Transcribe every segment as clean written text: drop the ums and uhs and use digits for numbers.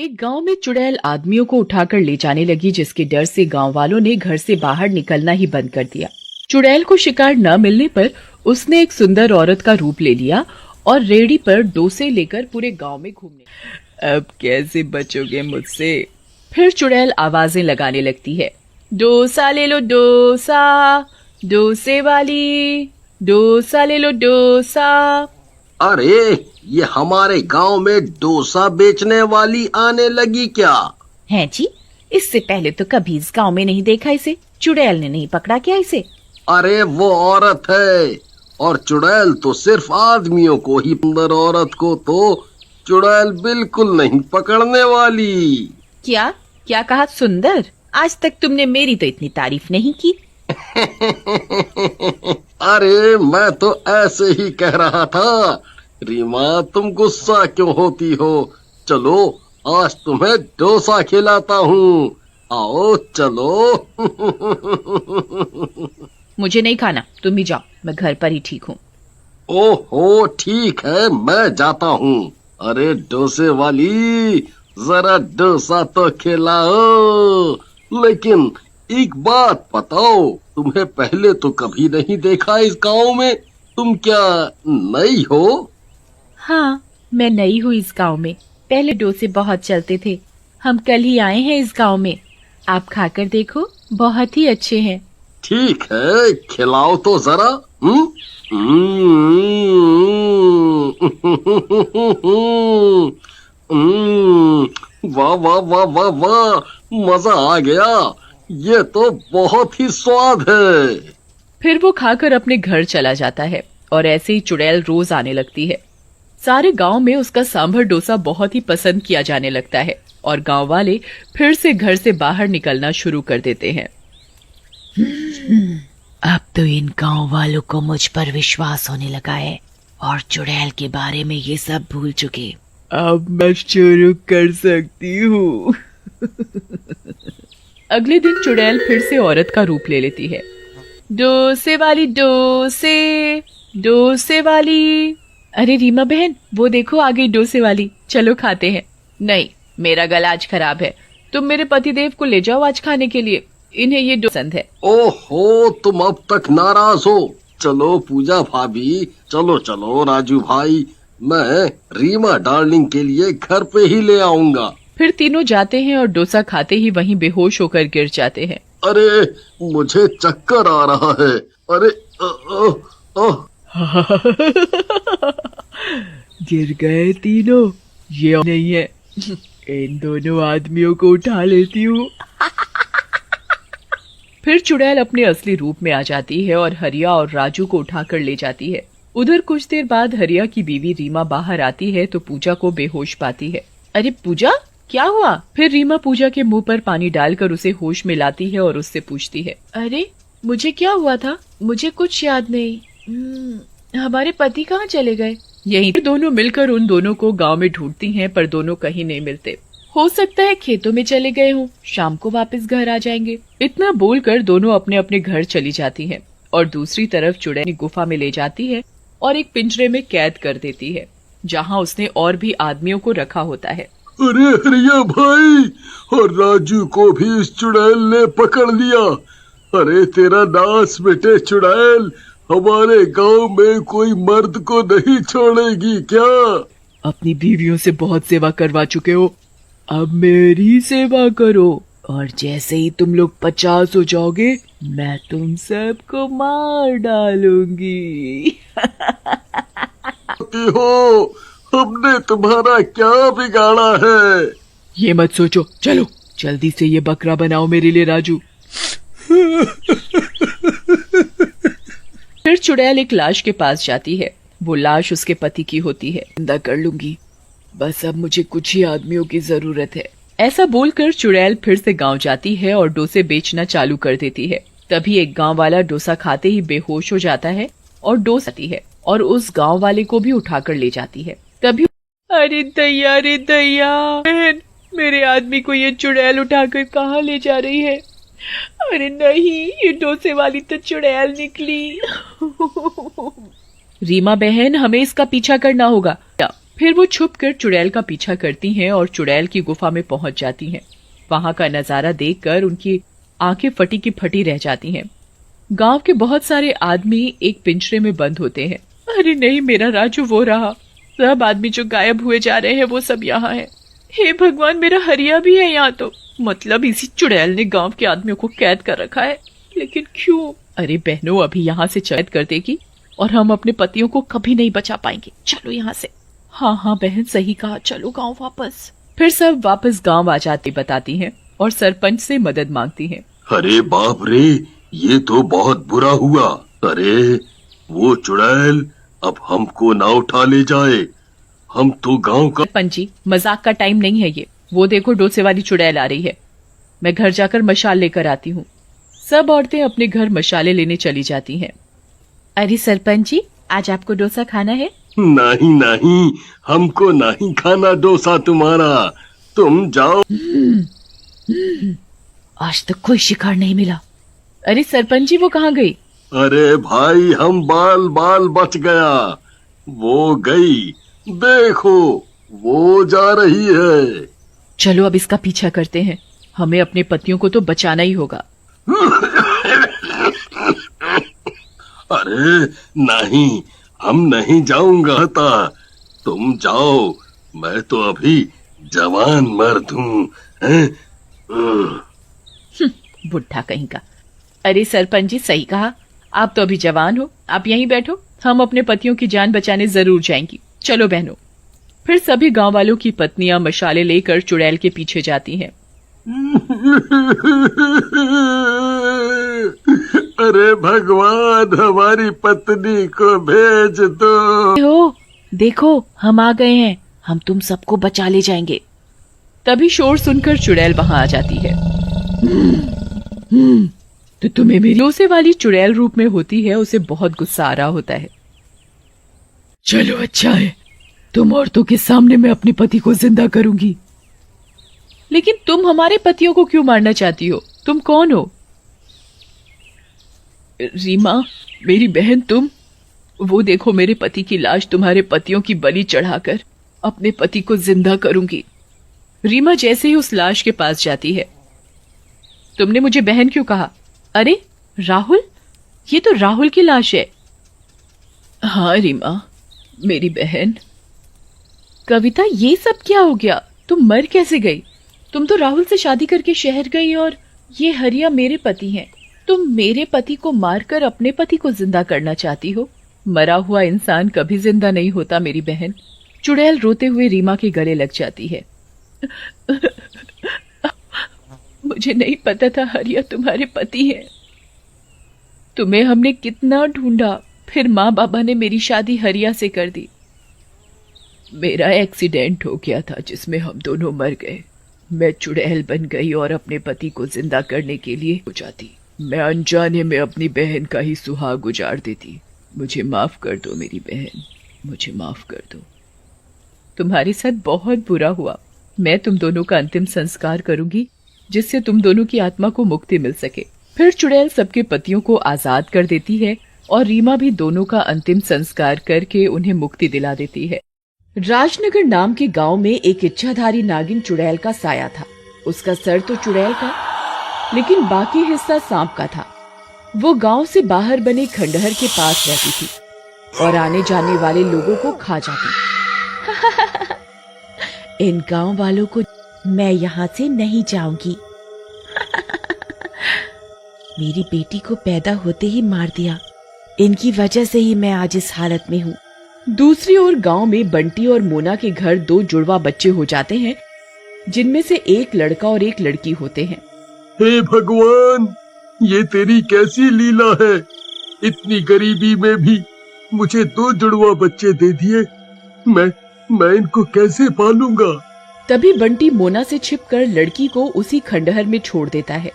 एक गांव में चुड़ैल आदमियों को उठाकर ले जाने लगी, जिसके डर से गांव वालों ने घर से बाहर निकलना ही बंद कर दिया। चुड़ैल को शिकार न मिलने पर उसने एक सुंदर औरत का रूप ले लिया और रेहड़ी पर डोसे लेकर पूरे गांव में घूमने। अब कैसे बचोगे मुझसे? फिर चुड़ैल आवाजें लगाने लगती है। डोसा ले लो डोसा, डोसे वाली, डोसा ले लो डोसा। अरे ये हमारे गांव में डोसा बेचने वाली आने लगी क्या? है जी, इससे पहले तो कभी इस गांव में नहीं देखा इसे। चुड़ैल ने नहीं पकड़ा क्या इसे? अरे वो औरत है, और चुड़ैल तो सिर्फ आदमियों को ही, अंदर औरत को तो चुड़ैल बिल्कुल नहीं पकड़ने वाली। क्या क्या कहा? सुंदर? आज तक तुमने मेरी तो इतनी तारीफ नहीं की। अरे मैं तो ऐसे ही कह रहा था। रीमा, तुम गुस्सा क्यों होती हो? चलो आज तुम्हें डोसा खिलाता हूँ, आओ चलो। मुझे नहीं खाना, तुम ही जाओ, मैं घर पर ही ठीक हूँ। ओहो ठीक है, मैं जाता हूँ। अरे डोसे वाली, जरा डोसा तो खिलाओ। लेकिन एक बात बताओ, तुम्हें पहले तो कभी नहीं देखा इस गांव में। तुम क्या नई हो? हाँ, मैं नई हूँ इस गांव में। पहले डोसे बहुत चलते थे। हम कल ही आए हैं इस गांव में। आप खाकर देखो, बहुत ही अच्छे हैं। ठीक है, खिलाओ तो जरा। वाह वाह वाह वाह वाह, मजा आ गया। ये तो बहुत ही स्वाद है। फिर वो खाकर अपने घर चला जाता है और ऐसे ही चुड़ैल रोज आने लगती है। सारे गांव में उसका सांभर डोसा बहुत ही पसंद किया जाने लगता है और गांव वाले फिर से घर से बाहर निकलना शुरू कर देते हैं। अब तो इन गांव वालों को मुझ पर विश्वास होने लगा है और चुड़ैल के बारे में ये सब भूल चुके। अब मैं शुरू कर सकती हूँ। अगले दिन चुड़ैल फिर से औरत का रूप ले लेती है। डोसे वाली डोसे, डोसे वाली। अरे रीमा बहन, वो देखो आ गई डोसे वाली, चलो खाते हैं। नहीं, मेरा गला आज खराब है। तुम मेरे पतिदेव को ले जाओ आज खाने के लिए, इन्हें ये पसंद है। ओहो, तुम अब तक नाराज हो? चलो पूजा भाभी, चलो चलो राजू भाई, मैं रीमा डार्लिंग के लिए घर पे ही ले आऊंगा। फिर तीनों जाते हैं और डोसा खाते ही वहीं बेहोश होकर गिर जाते हैं। अरे मुझे चक्कर आ रहा है। अरे अ, अ, गिर गए तीनों, ये नहीं है। इन दोनों आदमियों को उठा लेती हूँ। फिर चुड़ैल अपने असली रूप में आ जाती है और हरिया और राजू को उठाकर ले जाती है। उधर कुछ देर बाद हरिया की बीवी रीमा बाहर आती है तो पूजा को बेहोश पाती है। अरे पूजा, क्या हुआ? फिर रीमा पूजा के मुंह पर पानी डालकर उसे होश में लाती है और उससे पूछती है, अरे मुझे क्या हुआ था? मुझे कुछ याद नहीं। हमारे पति कहाँ चले गए? यहीं दोनों मिलकर उन दोनों को गांव में ढूंढती हैं, पर दोनों कहीं नहीं मिलते। हो सकता है खेतों में चले गए हों, शाम को वापस घर आ जाएंगे। इतना बोलकर दोनों अपने अपने घर चली जाती हैं और दूसरी तरफ चुड़ैल गुफा में ले जाती है और एक पिंजरे में कैद कर देती है, जहाँ उसने और भी आदमियों को रखा होता है। अरे हरिया भाई, और राजू को भी इस चुड़ैल ने पकड़ लिया। अरे तेरा नाश बेटे चुड़ैल, हमारे गांव में कोई मर्द को नहीं छोड़ेगी क्या? अपनी बीवियों से बहुत सेवा करवा चुके हो, अब मेरी सेवा करो, और जैसे ही तुम लोग 50 हो जाओगे मैं तुम सबको मार डालूंगी। हो, हमने तुम्हारा क्या बिगाड़ा है? ये मत सोचो, चलो जल्दी से ये बकरा बनाओ मेरे लिए राजू। फिर चुड़ैल एक लाश के पास जाती है। वो लाश उसके पति की होती है। जिंदा कर लूंगी, बस अब मुझे कुछ ही आदमियों की जरूरत है। ऐसा बोलकर चुड़ैल फिर से गांव जाती है और डोसे बेचना चालू कर देती है। तभी एक गांव वाला डोसा खाते ही बेहोश हो जाता है और डोसा आती है और उस गांव वाले को भी उठाकर ले जाती है। तभी अरे दैया, रे दैया बहन, मेरे आदमी को ये चुड़ैल उठाकर कहाँ ले जा रही है? अरे नहीं, ये डोसे वाली तो चुड़ैल निकली। रीमा बहन, हमें इसका पीछा करना होगा। फिर वो छुपकर चुड़ैल का पीछा करती हैं और चुड़ैल की गुफा में पहुंच जाती हैं। वहां का नजारा देखकर उनकी आंखें फटी की फटी रह जाती हैं। गांव के बहुत सारे आदमी एक पिंजरे में बंद होते हैं। अरे नहीं, मेरा राजू वो रहा। सब आदमी जो गायब हुए जा रहे हैं वो सब यहाँ है। हे भगवान, मेरा हरिया भी है यहाँ तो। मतलब इसी चुड़ैल ने गांव के आदमियों को कैद कर रखा है। लेकिन क्यों? अरे बहनों, अभी यहाँ से कैद कर देगी और हम अपने पतियों को कभी नहीं बचा पाएंगे। चलो यहाँ से। हाँ हाँ बहन, सही कहा, चलो गांव वापस। फिर सब वापस गांव आ जाते बताती हैं और सरपंच से मदद मांगती हैं। अरे बाप रे, ये तो बहुत बुरा हुआ। अरे वो चुड़ैल अब हमको ना उठा ले जाए। हम तो गांव का। सरपंच जी, मजाक का टाइम नहीं है ये। वो देखो, डोसे वाली चुड़ैल आ रही है। मैं घर जाकर मशाल लेकर आती हूँ। सब औरतें अपने घर मशाले लेने चली जाती हैं। अरे सरपंच जी, आज आपको डोसा खाना है? नहीं नहीं, हमको नहीं खाना डोसा तुम्हारा। तुम जाओ। आज तक कोई शिकार नहीं मिला। अरे सरपंच जी, वो कहाँ गई? अरे भाई, हम बाल बाल बच गया। वो गई, देखो वो जा रही है। चलो अब इसका पीछा करते हैं। हमें अपने पतियों को तो बचाना ही होगा। अरे नहीं, हम नहीं जाऊंगा। तुम जाओ, मैं तो अभी जवान मर्द हूँ। बुढ़ा कहीं का। अरे सरपंच जी, सही कहा, आप तो अभी जवान हो। आप यहीं बैठो, हम अपने पतियों की जान बचाने जरूर जाएंगी। चलो बहनों। फिर सभी गांव वालों की पत्नियां मशाले लेकर चुड़ैल के पीछे जाती हैं। अरे भगवान, हमारी पत्नी को भेज दो। हो, देखो हम आ गए हैं। हम तुम सबको बचा ले जाएंगे। तभी शोर सुनकर चुड़ैल वहां आ जाती है। तो तुम्हें मेरी डोसे वाली चुड़ैल रूप में होती है। उसे बहुत गुस्सा आ रहा होता है। चलो अच्छा है, तुम औरतों के सामने मैं अपने पति को जिंदा करूंगी। लेकिन तुम हमारे पतियों को क्यों मारना चाहती हो? तुम कौन हो? रीमा, मेरी बहन तुम। वो देखो, मेरे पति की लाश तुम्हारे पतियों की बलि चढ़ाकर अपने पति को जिंदा करूंगी। रीमा जैसे ही उस लाश के पास जाती है। तुमने मुझे बहन क्यों कहा? अरे राहुल, ये तो राहुल की लाश है। हाँ रीमा, मेरी बहन। कविता, ये सब क्या हो गया? तुम मर कैसे गई? तुम तो राहुल से शादी करके शहर गई और ये हरिया मेरे पति हैं। तुम मेरे पति को मारकर अपने पति को जिंदा करना चाहती हो? मरा हुआ इंसान कभी जिंदा नहीं होता मेरी बहन। चुड़ैल रोते हुए रीमा के गले लग जाती है। मुझे नहीं पता था हरिया तुम्हारे पति हैं। तुम्हें हमने कितना ढूंढा, फिर माँ बाबा ने मेरी शादी हरिया से कर दी। मेरा एक्सीडेंट हो गया था जिसमें हम दोनों मर गए। मैं चुड़ैल बन गई और अपने पति को जिंदा करने के लिए हो जाती। मैं अनजाने में अपनी बहन का ही सुहाग उजाड़ देती। मुझे माफ कर दो मेरी बहन, मुझे माफ कर दो। तुम्हारे साथ बहुत बुरा हुआ। मैं तुम दोनों का अंतिम संस्कार करूंगी जिससे तुम दोनों की आत्मा को मुक्ति मिल सके। फिर चुड़ैल सबके पतियों को आजाद कर देती है और रीमा भी दोनों का अंतिम संस्कार करके उन्हें मुक्ति दिला देती है। राजनगर नाम के गांव में एक इच्छाधारी नागिन चुड़ैल का साया था। उसका सर तो चुड़ैल का, लेकिन बाकी हिस्सा सांप का था। वो गांव से बाहर बने खंडहर के पास रहती थी और आने जाने वाले लोगों को खा जाती। इन गांव वालों को मैं यहाँ से नहीं जाऊंगी। मेरी बेटी को पैदा होते ही मार दिया। इनकी वजह से ही मैं आज इस हालत में हूँ। दूसरी ओर गांव में बंटी और मोना के घर दो जुड़वा बच्चे हो जाते हैं, जिनमें से एक लड़का और एक लड़की होते हैं। हे भगवान, ये तेरी कैसी लीला है। इतनी गरीबी में भी मुझे दो जुड़वा बच्चे दे दिए। मैं इनको कैसे पालूंगा। तभी बंटी मोना से छिपकर लड़की को उसी खंडहर में छोड़ देता है।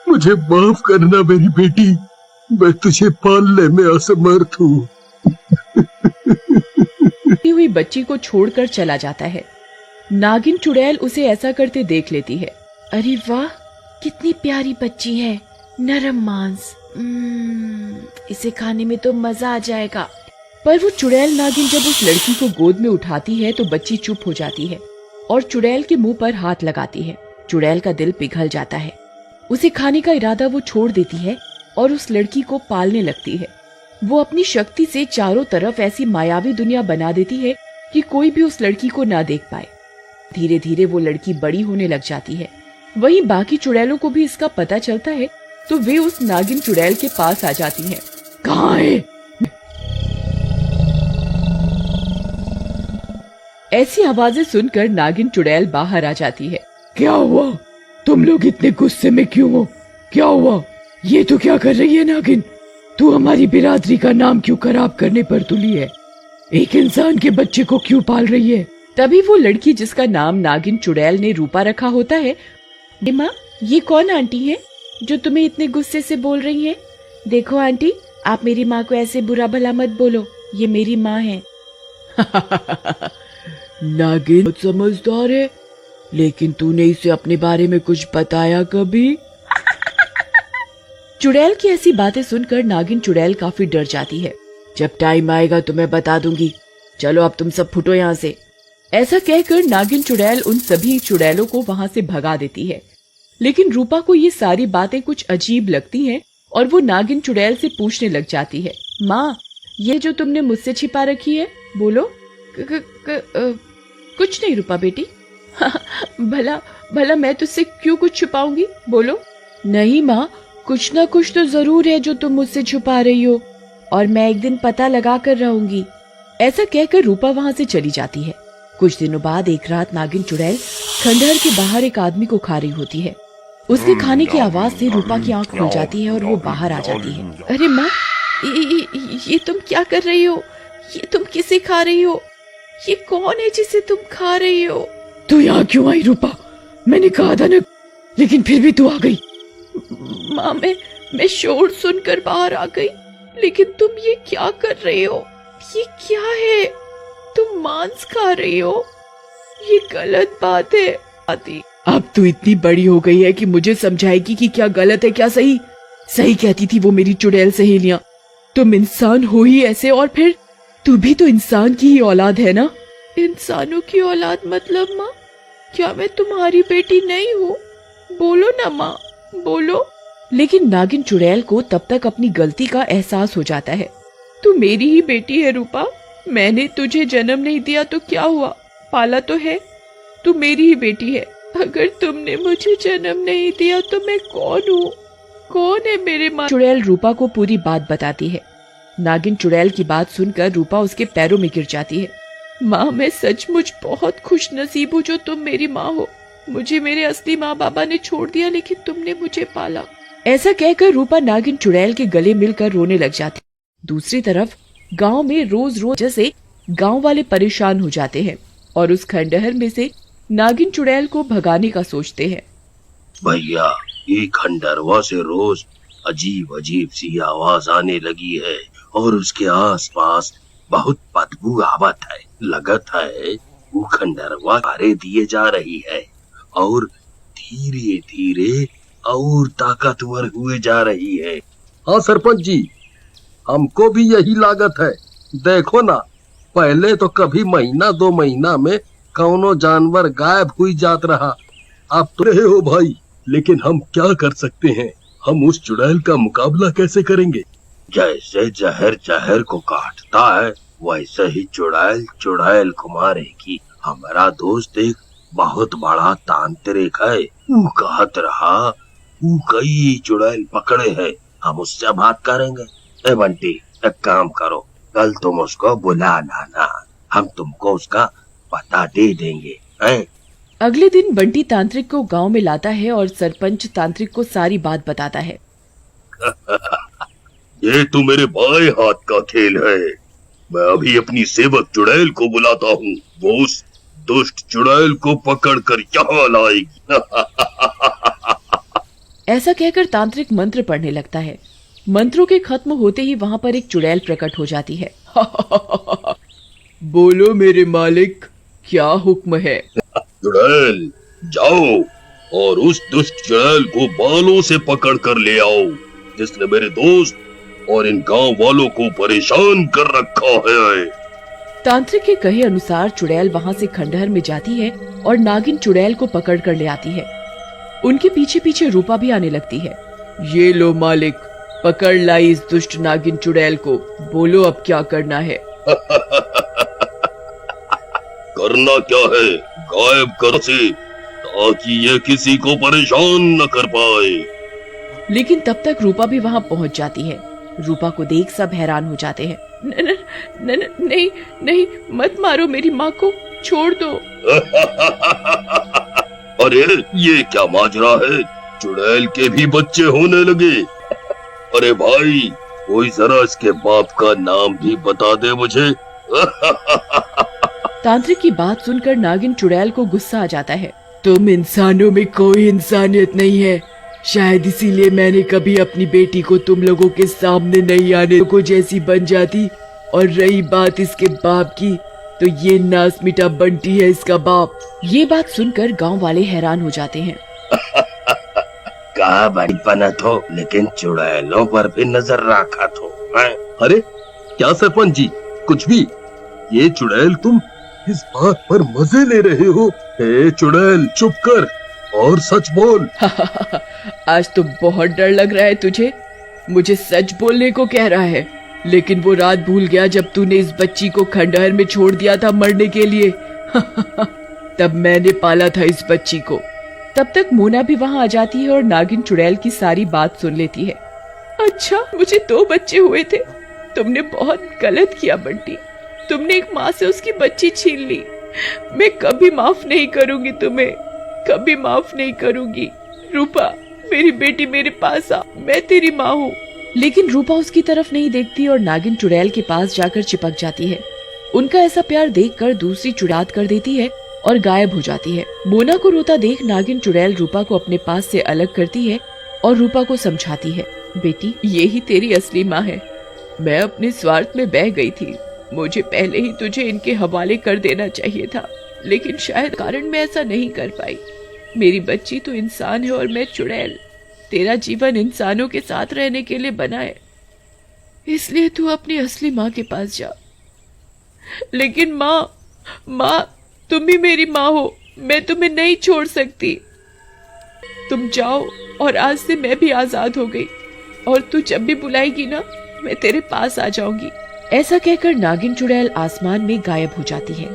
मुझे माफ करना मेरी बेटी, मैं तुझे पालने में असमर्थ हूँ। हुई बच्ची को छोड़कर चला जाता है। नागिन चुड़ैल उसे ऐसा करते देख लेती है। अरे वाह, कितनी प्यारी बच्ची है, नरम मांस, इसे खाने में तो मजा आ जाएगा। पर वो चुड़ैल नागिन जब उस लड़की को गोद में उठाती है तो बच्ची चुप हो जाती है और चुड़ैल के मुंह पर हाथ लगाती है। चुड़ैल का दिल पिघल जाता है। उसे खाने का इरादा वो छोड़ देती है और उस लड़की को पालने लगती है। वो अपनी शक्ति से चारों तरफ ऐसी मायावी दुनिया बना देती है कि कोई भी उस लड़की को ना देख पाए। धीरे धीरे वो लड़की बड़ी होने लग जाती है। वहीं बाकी चुड़ैलों को भी इसका पता चलता है तो वे उस नागिन चुड़ैल के पास आ जाती हैं। कहाँ है? ऐसी आवाजें सुनकर नागिन चुड़ैल बाहर आ जाती है। क्या हुआ? तुम लोग इतने गुस्से में क्यों हो? क्या हुआ? ये तो क्या कर रही है नागिन? तू हमारी बिरादरी का नाम क्यों खराब करने पर तुली है? एक इंसान के बच्चे को क्यों पाल रही है? तभी वो लड़की जिसका नाम नागिन चुड़ैल ने रूपा रखा होता है, माँ ये कौन आंटी है जो तुम्हें इतने गुस्से से बोल रही है? देखो आंटी, आप मेरी माँ को ऐसे बुरा भला मत बोलो, ये मेरी माँ है। नागिन बहुत समझदार है, लेकिन तूने इसे अपने बारे में कुछ बताया कभी? चुड़ैल की ऐसी बातें सुनकर नागिन चुड़ैल काफी डर जाती है। जब टाइम आएगा तो मैं बता दूंगी। चलो अब तुम सब फुटो यहाँ से। ऐसा कहकर नागिन चुड़ैल उन सभी चुड़ैलों को वहाँ से भगा देती है। लेकिन रूपा को ये सारी बातें कुछ अजीब लगती हैं और वो नागिन चुड़ैल से पूछने लग जाती है, माँ ये जो तुमने मुझसे छिपा रखी है, बोलो। कुछ नहीं रूपा बेटी। भला भला मैं तुझसे क्यों कुछ छुपाऊंगी, बोलो। नहीं माँ, कुछ ना कुछ तो जरूर है जो तुम मुझसे छुपा रही हो, और मैं एक दिन पता लगा कर रहूंगी। ऐसा कहकर रूपा वहाँ से चली जाती है। कुछ दिनों बाद एक रात नागिन चुड़ैल खंडहर के बाहर एक आदमी को खा रही होती है। उसके खाने की आवाज से रूपा की आंख खुल जाती है और वो बाहर आ जाती है। अरे माँ, ये तुम क्या कर रही हो? ये तुम किसे खा रही हो? ये कौन है जिसे तुम खा रही हो? तू यहाँ क्यों आई रूपा? मैंने कहा था ना, लेकिन फिर भी तू आ गई। माँ मैं शोर सुनकर बाहर आ गई, लेकिन तुम ये क्या कर रही हो? ये क्या है? तुम मांस खा रही हो? ये गलत बात है। आती, अब तू इतनी बड़ी हो गई है कि मुझे समझाएगी कि क्या गलत है क्या सही। सही कहती थी वो मेरी चुड़ैल सहेलियां। तुम इंसान हो ही ऐसे, और फिर तू भी तो इंसान की ही औलाद है ना? इंसानों की औलाद मतलब माँ? क्या मैं तुम्हारी बेटी नहीं हूँ? बोलो ना माँ, बोलो। लेकिन नागिन चुड़ैल को तब तक अपनी गलती का एहसास हो जाता है। तू मेरी ही बेटी है रूपा। मैंने तुझे जन्म नहीं दिया तो क्या हुआ, पाला तो है। तू मेरी ही बेटी है। अगर तुमने मुझे जन्म नहीं दिया तो मैं कौन हूँ? कौन है मेरे माँ? चुड़ैल रूपा को पूरी बात बताती है। नागिन चुड़ैल की बात सुनकर रूपा उसके पैरों में गिर जाती है। माँ, मैं सचमुच बहुत खुश नसीब हूँ जो तुम मेरी माँ हो। मुझे मेरे असली माँ बाबा ने छोड़ दिया, लेकिन तुमने मुझे पाला। ऐसा कहकर रूपा नागिन चुड़ैल के गले मिलकर रोने लग जाती। दूसरी तरफ गांव में रोज रोज जैसे गांव वाले परेशान हो जाते हैं और उस खंडहर में से नागिन चुड़ैल को भगाने का सोचते हैं। भैया, ये खंडहरवा से रोज अजीब अजीब सी आवाज आने लगी है और उसके आसपास बहुत बदबू आवत है। लगत है वो खंडहरवा मारे दिए जा रही है और धीरे धीरे और ताकतवर हुए जा रही है। हाँ सरपंच जी, हमको भी यही लागत है। देखो ना, पहले तो कभी महीना 2 महीना में कौनो जानवर गायब हुई जात रहा। अब तो रहे हो भाई, लेकिन हम क्या कर सकते हैं? हम उस चुड़ैल का मुकाबला कैसे करेंगे? जैसे जहर जहर को काटता है, वैसे ही चुड़ैल चुड़ैल को मारेगी। हमारा दोस्त एक बहुत बड़ा तांत्रिक है, वो कहत रहा वो कई चुड़ैल पकड़े है। हम उससे बात करेंगे। ए बंटी, एक काम करो, कल तुम उसको बुला लाना, हम तुमको उसका पता दे देंगे। अगले दिन बंटी तांत्रिक को गांव में लाता है और सरपंच तांत्रिक को सारी बात बताता है। ये तो मेरे बाएं हाथ का खेल है। मैं अभी अपनी सेवक चुड़ैल को बुलाता हूँ, वो उस दुष्ट चुड़ैल को पकड़कर यहाँ लाएगी। ऐसा कहकर तांत्रिक मंत्र पढ़ने लगता है। मंत्रों के खत्म होते ही वहाँ पर एक चुड़ैल प्रकट हो जाती है। बोलो मेरे मालिक, क्या हुक्म है? चुड़ैल, जाओ और उस दुष्ट चुड़ैल को बालों से पकड़ कर ले आओ। जिसने मेरे दोस्त और इन गांव वालों को परेशान कर रखा है। तांत्रिक के कहे अनुसार चुड़ैल वहाँ से खंडहर में जाती है और नागिन चुड़ैल को पकड़ कर ले आती है। उनके पीछे पीछे रूपा भी आने लगती है। ये लो मालिक, पकड़ लाई इस दुष्ट नागिन चुड़ैल को, बोलो अब क्या करना है। करना क्या है, गायब कर से, ताकि ये किसी को परेशान न कर पाए। लेकिन तब तक रूपा भी वहाँ पहुँच जाती है। रूपा को देख सब हैरान हो जाते हैं। नहीं नहीं, मत मारो मेरी माँ को, छोड़ दो। अरे ये क्या माजरा है, चुड़ैल के भी बच्चे होने लगे। अरे भाई, कोई जरा इसके बाप का नाम भी बता दे मुझे। तांत्रिक की बात सुनकर नागिन चुड़ैल को गुस्सा आ जाता है। तुम इंसानों में कोई इंसानियत नहीं है, शायद इसीलिए मैंने कभी अपनी बेटी को तुम लोगों के सामने नहीं आने को जैसी बन जाती। और रही बात इसके बाप की, तो ये नास मिटा बंटी है इसका बाप। ये बात सुनकर गांव वाले हैरान हो जाते हैं। कहा बड़ी पनत हो, लेकिन चुड़ैलों पर भी नजर रखा थो। अरे क्या सरपंच जी, कुछ भी। ये चुड़ैल, तुम इस बात पर मजे ले रहे हो। हे चुड़ैल, चुप कर और सच बोल। आज तो बहुत डर लग रहा है तुझे। मुझे सच बोलने को कह रहा है, लेकिन वो रात भूल गया जब तूने इस बच्ची को खंडहर में छोड़ दिया था मरने के लिए। तब मैंने पाला था इस बच्ची को। तब तक मोना भी वहाँ आ जाती है और नागिन चुड़ैल की सारी बात सुन लेती है। अच्छा, मुझे 2 बच्चे हुए थे। तुमने बहुत गलत किया बंटी, तुमने एक माँ से उसकी बच्ची छीन ली। मैं कभी माफ नहीं करूंगी तुम्हें, कभी माफ नहीं करूंगी। रूपा, मेरी बेटी मेरे पास आ, मैं तेरी माँ हूँ। लेकिन रूपा उसकी तरफ नहीं देखती और नागिन चुड़ैल के पास जाकर चिपक जाती है। उनका ऐसा प्यार देखकर दूसरी चुड़ात कर देती है और गायब हो जाती है। मोना को रोता देख नागिन चुड़ैल रूपा को अपने पास से अलग करती है और रूपा को समझाती है, बेटी ये ही तेरी असली माँ है। मैं अपने स्वार्थ में बह गई थी, मुझे पहले ही तुझे इनके हवाले कर देना चाहिए था, लेकिन शायद कारण मैं ऐसा नहीं कर पाई। मेरी बच्ची तो इंसान है और मैं चुड़ैल। तेरा जीवन इंसानों के साथ रहने के लिए बना है, इसलिए तू अपनी असली माँ के पास जा। लेकिन माँ, तुम भी मेरी माँ हो, मैं तुम्हें नहीं छोड़ सकती। तुम जाओ, और आज से मैं भी आजाद हो गई, और तू जब भी बुलाएगी ना, मैं तेरे पास आ जाऊंगी। ऐसा कहकर नागिन चुड़ैल आसमान में गायब हो जाती है।